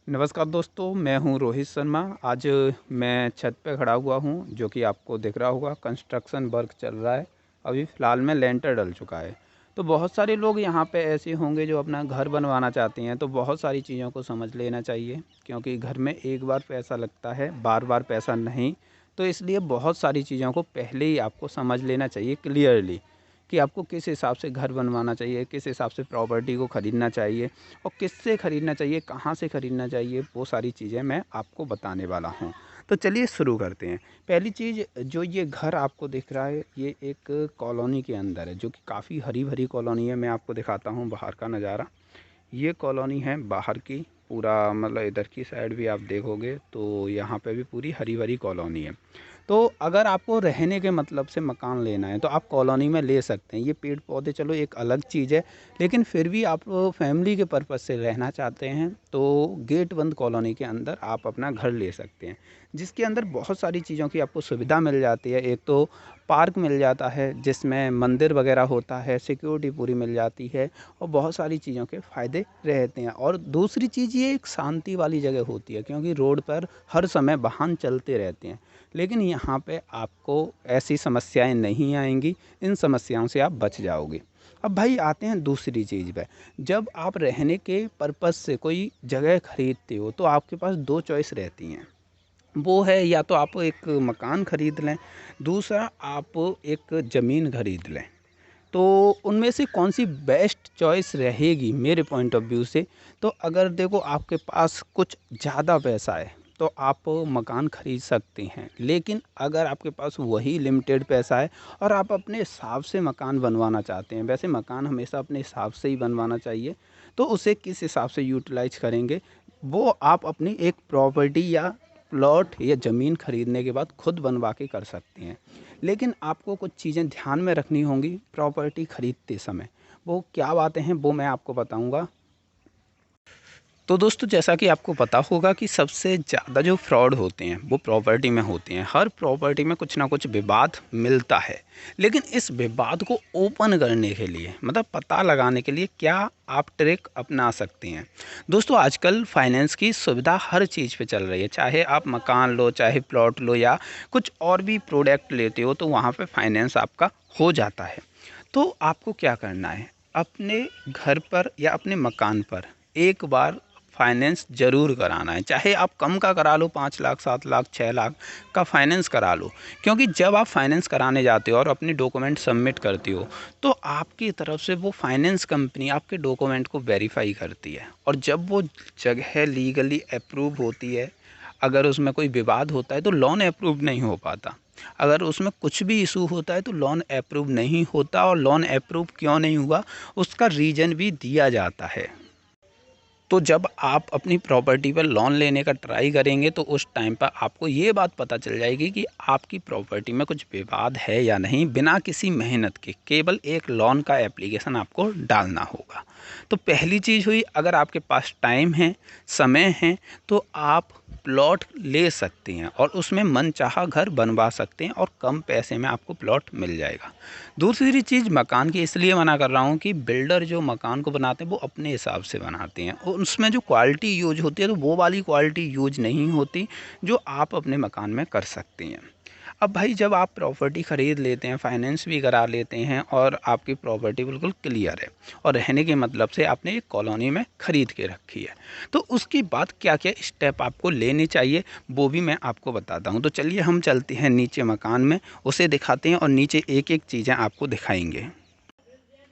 नमस्कार दोस्तों, मैं हूं रोहित शर्मा। आज मैं छत पे खड़ा हुआ हूं, जो कि आपको दिख रहा होगा। कंस्ट्रक्शन वर्क चल रहा है। अभी फ़िलहाल में लेंटर डल चुका है। तो बहुत सारे लोग यहां पे ऐसे होंगे जो अपना घर बनवाना चाहते हैं। तो बहुत सारी चीज़ों को समझ लेना चाहिए, क्योंकि घर में एक बार पैसा लगता है, बार-बार पैसा नहीं। तो इसलिए बहुत सारी चीज़ों को पहले ही आपको समझ लेना चाहिए क्लियरली, कि आपको किस हिसाब से घर बनवाना चाहिए, किस हिसाब से प्रॉपर्टी को ख़रीदना चाहिए और किससे ख़रीदना चाहिए, कहाँ से ख़रीदना चाहिए। वो सारी चीज़ें मैं आपको बताने वाला हूँ। तो चलिए शुरू करते हैं। पहली चीज़, जो ये घर आपको दिख रहा है, ये एक कॉलोनी के अंदर है, जो कि काफ़ी हरी भरी कॉलोनी है। मैं आपको दिखाता हूँ बाहर का नज़ारा। ये कॉलोनी है बाहर की, पूरा मतलब इधर की साइड भी आप देखोगे तो यहाँ पे भी पूरी हरी भरी कॉलोनी है। तो अगर आपको रहने के मतलब से मकान लेना है तो आप कॉलोनी में ले सकते हैं। ये पेड़ पौधे चलो एक अलग चीज़ है, लेकिन फिर भी आप फैमिली के पर्पज़ से रहना चाहते हैं तो गेट बंद कॉलोनी के अंदर आप अपना घर ले सकते हैं, जिसके अंदर बहुत सारी चीज़ों की आपको सुविधा मिल जाती है। एक तो पार्क मिल जाता है जिसमें मंदिर वगैरह होता है, सिक्योरिटी पूरी मिल जाती है और बहुत सारी चीज़ों के फ़ायदे रहते हैं। और दूसरी चीज़, ये एक शांति वाली जगह होती है, क्योंकि रोड पर हर समय वाहन चलते रहते हैं। लेकिन यहाँ पे आपको ऐसी समस्याएं नहीं आएंगी, इन समस्याओं से आप बच जाओगे। अब भाई आते हैं दूसरी चीज़ पे। जब आप रहने के पर्पज़ से कोई जगह खरीदते हो तो आपके पास दो चॉइस रहती हैं। वो है, या तो आप एक मकान खरीद लें, दूसरा आप एक ज़मीन खरीद लें। तो उनमें से कौन सी बेस्ट चॉइस रहेगी मेरे पॉइंट ऑफ व्यू से? तो अगर देखो आपके पास कुछ ज़्यादा पैसा है तो आप मकान खरीद सकते हैं, लेकिन अगर आपके पास वही लिमिटेड पैसा है और आप अपने हिसाब से मकान बनवाना चाहते हैं, वैसे मकान हमेशा अपने हिसाब से ही बनवाना चाहिए, तो उसे किस हिसाब से यूटिलाइज करेंगे वो आप अपनी एक प्रॉपर्टी या प्लॉट या ज़मीन खरीदने के बाद खुद बनवा के कर सकते हैं। लेकिन आपको कुछ चीज़ें ध्यान में रखनी होंगी प्रॉपर्टी खरीदते समय। वो क्या बातें हैं वो मैं आपको बताऊंगा। तो दोस्तों, जैसा कि आपको पता होगा कि सबसे ज़्यादा जो फ्रॉड होते हैं वो प्रॉपर्टी में होते हैं। हर प्रॉपर्टी में कुछ ना कुछ विवाद मिलता है, लेकिन इस विवाद को ओपन करने के लिए, मतलब पता लगाने के लिए, क्या आप ट्रिक अपना सकते हैं। दोस्तों, आजकल फाइनेंस की सुविधा हर चीज़ पे चल रही है। चाहे आप मकान लो, चाहे प्लॉट लो, या कुछ और भी प्रोडक्ट लेते हो तो वहाँ पे फाइनेंस आपका हो जाता है। तो आपको क्या करना है, अपने घर पर या अपने मकान पर एक बार फाइनेंस ज़रूर कराना है। चाहे आप कम का करा लो, 5 लाख, 7 लाख, 6 लाख का फाइनेंस करा लो। क्योंकि जब आप फाइनेंस कराने जाते हो और अपने डॉक्यूमेंट सबमिट करते हो तो आपकी तरफ से वो फाइनेंस कंपनी आपके डॉक्यूमेंट को वेरीफाई करती है। और जब वो जगह लीगली अप्रूव होती है, अगर उसमें कोई विवाद होता है तो लोन अप्रूव नहीं हो पाता। अगर उसमें कुछ भी इशू होता है तो लोन अप्रूव नहीं होता, और लोन अप्रूव क्यों नहीं हुआ उसका रीज़न भी दिया जाता है। तो जब आप अपनी प्रॉपर्टी पर लोन लेने का ट्राई करेंगे तो उस टाइम पर आपको ये बात पता चल जाएगी कि आपकी प्रॉपर्टी में कुछ विवाद है या नहीं। बिना किसी मेहनत के केवल एक लोन का एप्लीकेशन आपको डालना होगा। तो पहली चीज़ हुई, अगर आपके पास टाइम है, समय है, तो आप प्लॉट ले सकते हैं और उसमें मनचाहा घर बनवा सकते हैं और कम पैसे में आपको प्लॉट मिल जाएगा। दूसरी चीज़, मकान की इसलिए मना कर रहा हूँ कि बिल्डर जो मकान को बनाते हैं वो अपने हिसाब से बनाते हैं और उसमें जो क्वालिटी यूज होती है तो वो वाली क्वालिटी यूज नहीं होती जो आप अपने मकान में कर सकते हैं। अब भाई, जब आप प्रॉपर्टी ख़रीद लेते हैं, फाइनेंस भी करा लेते हैं और आपकी प्रॉपर्टी बिल्कुल क्लियर है और रहने के मतलब से आपने एक कॉलोनी में ख़रीद के रखी है, तो उसके बाद क्या क्या स्टेप आपको लेने चाहिए वो भी मैं आपको बताता हूँ। तो चलिए हम चलते हैं नीचे मकान में, उसे दिखाते हैं और नीचे एक एक चीज़ें आपको दिखाएंगे।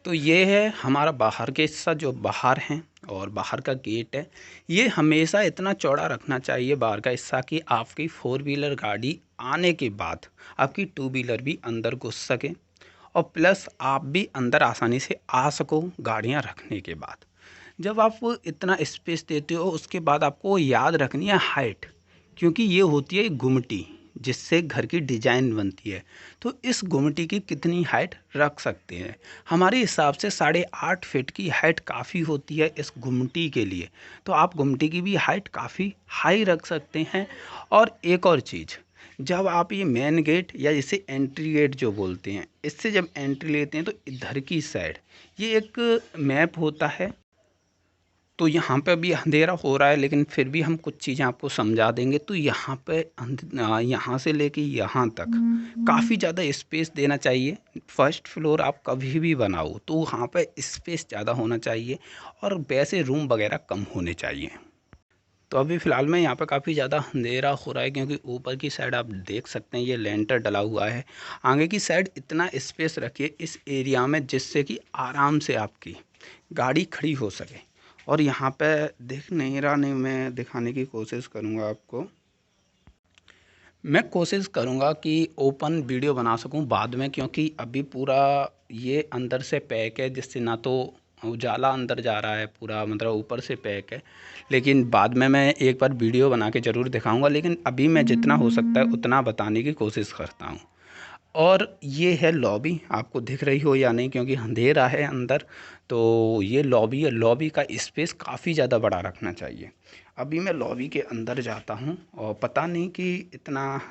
तो ये है हमारा बाहर का हिस्सा, जो बाहर हैं, और बाहर का गेट है। ये हमेशा इतना चौड़ा रखना चाहिए बाहर का हिस्सा कि आपकी 4 व्हीलर गाड़ी आने के बाद आपकी 2 व्हीलर भी अंदर घुस सके, और प्लस आप भी अंदर आसानी से आ सको गाड़ियां रखने के बाद। जब आप इतना स्पेस देते हो उसके बाद आपको याद रखनी है हाइट, क्योंकि ये होती है एक गुमटी जिससे घर की डिजाइन बनती है। तो इस गुमटी की कितनी हाइट रख सकते हैं? हमारे हिसाब से 8.5 फीट की हाइट काफ़ी होती है इस गुमटी के लिए। तो आप गुमटी की भी हाइट काफ़ी हाई रख सकते हैं। और एक और चीज़, जब आप ये मेन गेट या इसे एंट्री गेट जो बोलते हैं, इससे जब एंट्री लेते हैं तो इधर की साइड ये एक मैप होता है। तो यहाँ पे अभी अंधेरा हो रहा है, लेकिन फिर भी हम कुछ चीज़ें आपको समझा देंगे। तो यहाँ पे यहाँ से लेके यहाँ तक काफ़ी ज़्यादा स्पेस देना चाहिए। फर्स्ट फ्लोर आप कभी भी बनाओ तो वहाँ पे स्पेस ज़्यादा होना चाहिए, और वैसे रूम वगैरह कम होने चाहिए। तो अभी फ़िलहाल में यहाँ पे काफ़ी ज़्यादा अंधेरा हो रहा है, क्योंकि ऊपर की साइड आप देख सकते हैं ये लेंटर डला हुआ है। आगे की साइड इतना स्पेस रखिए इस एरिया में, जिससे कि आराम से आपकी गाड़ी खड़ी हो सके। और यहाँ पे देख नहीं रहा, नहीं मैं दिखाने की कोशिश करूँगा आपको। मैं कोशिश करूँगा कि ओपन वीडियो बना सकूँ बाद में, क्योंकि अभी पूरा ये अंदर से पैक है, जिससे ना तो उजाला अंदर जा रहा है पूरा, मतलब ऊपर से पैक है। लेकिन बाद में मैं एक बार वीडियो बना के ज़रूर दिखाऊंगा, लेकिन अभी मैं जितना हो सकता है उतना बताने की कोशिश करता हूँ। और ये है लॉबी, आपको दिख रही हो या नहीं, क्योंकि अंधेरा है अंदर। तो ये लॉबी है, लॉबी का स्पेस काफ़ी ज़्यादा बड़ा रखना चाहिए। अभी मैं लॉबी के अंदर जाता हूँ, और पता नहीं कि इतना,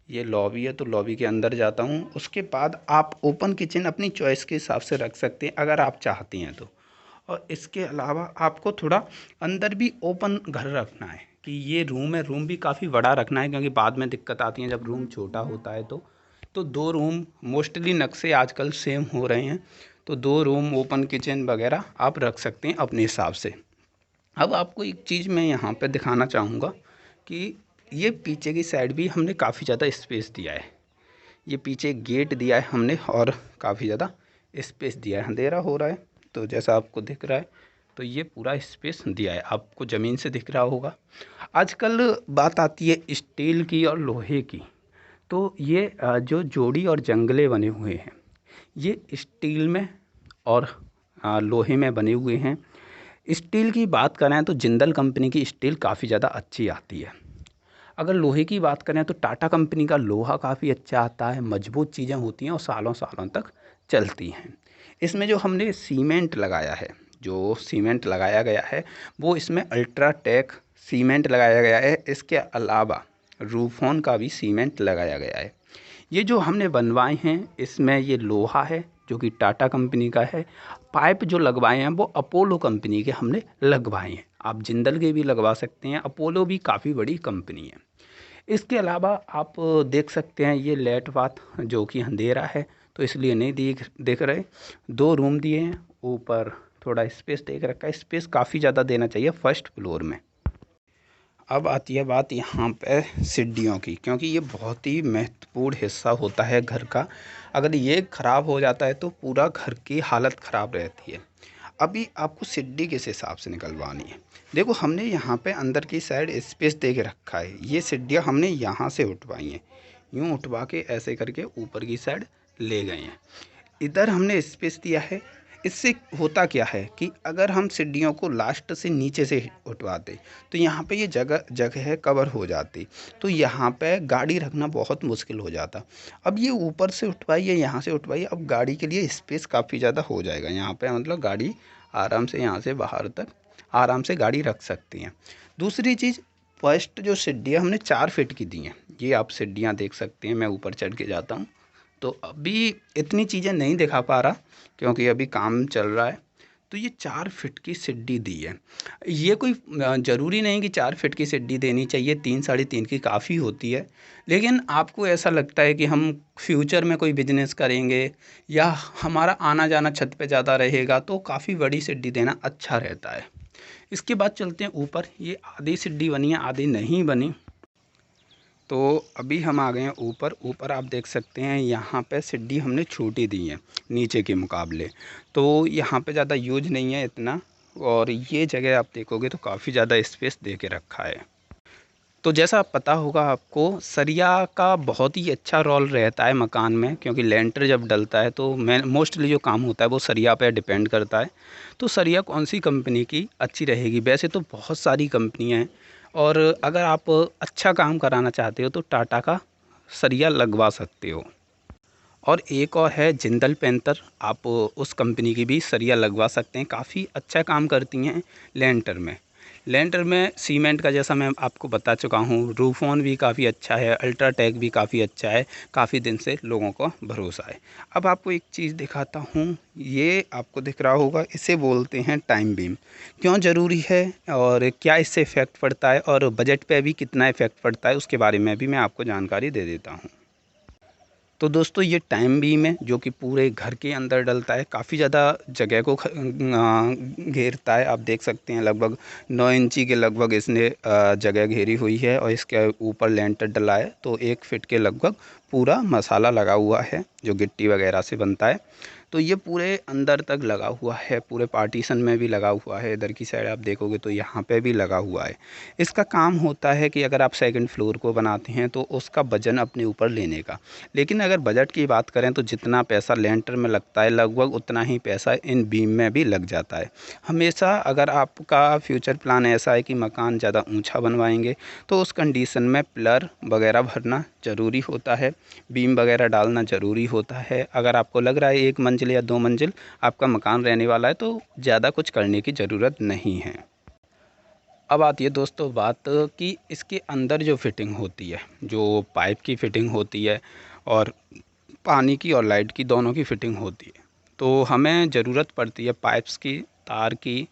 ये लॉबी है तो लॉबी के अंदर जाता हूँ। उसके बाद आप ओपन किचन अपनी चॉइस के हिसाब से रख सकते हैं अगर आप चाहती हैं तो। और इसके अलावा आपको थोड़ा अंदर भी ओपन घर रखना है, कि ये रूम है, रूम भी काफ़ी बड़ा रखना है, क्योंकि बाद में दिक्कत आती है जब रूम छोटा होता है। तो 2 रूम मोस्टली नक्शे आजकल सेम हो रहे हैं, तो 2 रूम ओपन किचन वगैरह आप रख सकते हैं अपने हिसाब से। अब आपको एक चीज़ मैं यहाँ पे दिखाना चाहूँगा कि ये पीछे की साइड भी हमने काफ़ी ज़्यादा स्पेस दिया है। ये पीछे गेट दिया है हमने, और काफ़ी ज़्यादा स्पेस दिया है। अंधेरा हो रहा है तो जैसा आपको दिख रहा है, तो ये पूरा स्पेस दिया है, आपको ज़मीन से दिख रहा होगा। आजकल बात आती है स्टील की और लोहे की। तो ये जो जोड़ी और जंगले बने हुए हैं, ये स्टील में और लोहे में बने हुए हैं। स्टील की बात करें तो जिंदल कंपनी की स्टील काफ़ी ज़्यादा अच्छी आती है। अगर लोहे की बात करें तो टाटा कंपनी का लोहा काफ़ी अच्छा आता है, मजबूत चीज़ें होती हैं और सालों सालों तक चलती हैं। इसमें जो हमने सीमेंट लगाया है, जो सीमेंट लगाया गया है वो इसमें अल्ट्राटेक सीमेंट लगाया गया है। इसके अलावा रूफोन का भी सीमेंट लगाया गया है। ये जो हमने बनवाए हैं इसमें ये लोहा है जो कि टाटा कंपनी का है। पाइप जो लगवाए हैं वो अपोलो कंपनी के हमने लगवाए हैं। आप जिंदल के भी लगवा सकते हैं, अपोलो भी काफ़ी बड़ी कंपनी है। इसके अलावा आप देख सकते हैं ये लेट बाथ जो कि अंधेरा है तो इसलिए नहीं देख रहे। 2 रूम दिए हैं, ऊपर थोड़ा स्पेस देख रखा है। स्पेस काफ़ी ज़्यादा देना चाहिए फर्स्ट फ्लोर में। अब आती है बात यहाँ पे सीढ़ियों की, क्योंकि ये बहुत ही महत्वपूर्ण हिस्सा होता है घर का। अगर ये ख़राब हो जाता है तो पूरा घर की हालत ख़राब रहती है। अभी आपको सीढ़ी किस हिसाब से निकलवानी है, देखो हमने यहाँ पे अंदर की साइड स्पेस दे के रखा है। ये सीढ़ियाँ हमने यहाँ से उठवाई हैं, यूँ उठवा के ऐसे करके ऊपर की साइड ले गए हैं। इधर हमने स्पेस दिया है। इससे होता क्या है कि अगर हम सीढ़ियों को लास्ट से नीचे से उठवाते तो यहाँ पे ये जगह कवर हो जाती, तो यहाँ पे गाड़ी रखना बहुत मुश्किल हो जाता। अब ये ऊपर से उठवाइए, यहाँ से उठवाइए, अब गाड़ी के लिए स्पेस काफ़ी ज़्यादा हो जाएगा यहाँ पे, मतलब गाड़ी आराम से यहाँ से बाहर तक आराम से गाड़ी रख सकती हैं। दूसरी चीज़, फर्स्ट जो सीढ़ियाँ हमने 4 फीट की दी हैं, ये आप सीढ़ियाँ देख सकते हैं। मैं ऊपर चढ़ के जाता हूँ तो अभी इतनी चीज़ें नहीं दिखा पा रहा क्योंकि अभी काम चल रहा है। तो ये 4 फीट की सीढ़ी दी है। ये कोई ज़रूरी नहीं कि 4 फीट की सीढ़ी देनी चाहिए, 3 साढ़े 3 की काफ़ी होती है। लेकिन आपको ऐसा लगता है कि हम फ्यूचर में कोई बिजनेस करेंगे या हमारा आना जाना छत पे ज़्यादा रहेगा तो काफ़ी बड़ी सीढ़ी देना अच्छा रहता है। इसके बाद चलते हैं ऊपर। ये आधी सीढ़ी बनी है, आधी नहीं बनी। तो अभी हम आ गए हैं ऊपर। ऊपर आप देख सकते हैं यहाँ पे सीढ़ी हमने छोटी दी है नीचे के मुकाबले, तो यहाँ पे ज़्यादा यूज नहीं है इतना। और ये जगह आप देखोगे तो काफ़ी ज़्यादा स्पेस दे के रखा है। तो जैसा पता होगा आपको, सरिया का बहुत ही अच्छा रोल रहता है मकान में, क्योंकि लेंटर जब डलता है तो मोस्टली जो काम होता है वो सरिया पे डिपेंड करता है। तो सरिया कौन सी कंपनी की अच्छी रहेगी, वैसे तो बहुत सारी कंपनियां हैं, और अगर आप अच्छा काम कराना चाहते हो तो टाटा का सरिया लगवा सकते हो। और एक और है जिंदल पेंटर, आप उस कंपनी की भी सरिया लगवा सकते हैं, काफ़ी अच्छा काम करती हैं लेंटर में। लेंटर में सीमेंट का जैसा मैं आपको बता चुका हूँ, रूफॉन भी काफ़ी अच्छा है, अल्ट्राटेक भी काफ़ी अच्छा है, काफ़ी दिन से लोगों को भरोसा है। अब आपको एक चीज़ दिखाता हूँ, ये आपको दिख रहा होगा, इसे बोलते हैं टाइम बीम। क्यों ज़रूरी है और क्या इससे इफ़ेक्ट पड़ता है और बजट पे भी कितना इफ़ेक्ट पड़ता है, उसके बारे में भी मैं आपको जानकारी दे देता हूँ। तो दोस्तों ये टाइम बीम है जो कि पूरे घर के अंदर डलता है, काफ़ी ज़्यादा जगह को घेरता है। आप देख सकते हैं लगभग 9 इंची के लगभग इसने जगह घेरी हुई है और इसके ऊपर लेंटर डला है। तो 1 फीट के लगभग पूरा मसाला लगा हुआ है जो गिट्टी वगैरह से बनता है। तो ये पूरे अंदर तक लगा हुआ है, पूरे पार्टीशन में भी लगा हुआ है। इधर की साइड आप देखोगे तो यहाँ पे भी लगा हुआ है। इसका काम होता है कि अगर आप सेकंड फ्लोर को बनाते हैं तो उसका वजन अपने ऊपर लेने का। लेकिन अगर बजट की बात करें तो जितना पैसा लेंटर में लगता है लगभग उतना ही पैसा इन बीम में भी लग जाता है। हमेशा अगर आपका फ्यूचर प्लान ऐसा है कि मकान ज़्यादा ऊंचा बनवाएंगे तो उस कंडीशन में पिलर वगैरह भरना ज़रूरी होता है, बीम वगैरह डालना ज़रूरी होता है। अगर आपको लग रहा है 1 मंजिल या 2 मंजिल आपका मकान रहने वाला है तो ज़्यादा कुछ करने की ज़रूरत नहीं है। अब आती है दोस्तों बात कि इसके अंदर जो फिटिंग होती है, जो पाइप की फिटिंग होती है और पानी की और लाइट की दोनों की फिटिंग होती है, तो हमें ज़रूरत पड़ती है पाइप्स की, तार की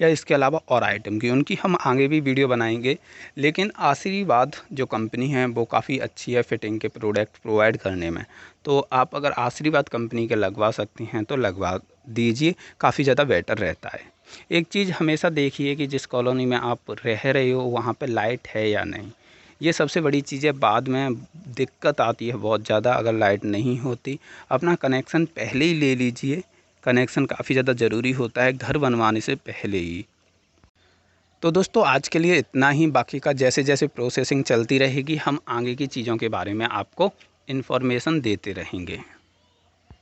या इसके अलावा और आइटम की। उनकी हम आगे भी वीडियो बनाएंगे। लेकिन आशीर्वाद जो कंपनी है वो काफ़ी अच्छी है फिटिंग के प्रोडक्ट प्रोवाइड करने में। तो आप अगर आशीर्वाद कंपनी के लगवा सकती हैं तो लगवा दीजिए, काफ़ी ज़्यादा बेटर रहता है। एक चीज़ हमेशा देखिए कि जिस कॉलोनी में आप रह रहे हो वहाँ पे लाइट है या नहीं। ये सबसे बड़ी चीज़ है, बाद में दिक्कत आती है बहुत ज़्यादा अगर लाइट नहीं होती। अपना कनेक्शन पहले ही ले लीजिए, कनेक्शन काफ़ी ज़्यादा ज़रूरी होता है घर बनवाने से पहले ही। तो दोस्तों आज के लिए इतना ही, बाकी का जैसे जैसे प्रोसेसिंग चलती रहेगी हम आगे की चीज़ों के बारे में आपको इन्फॉर्मेशन देते रहेंगे।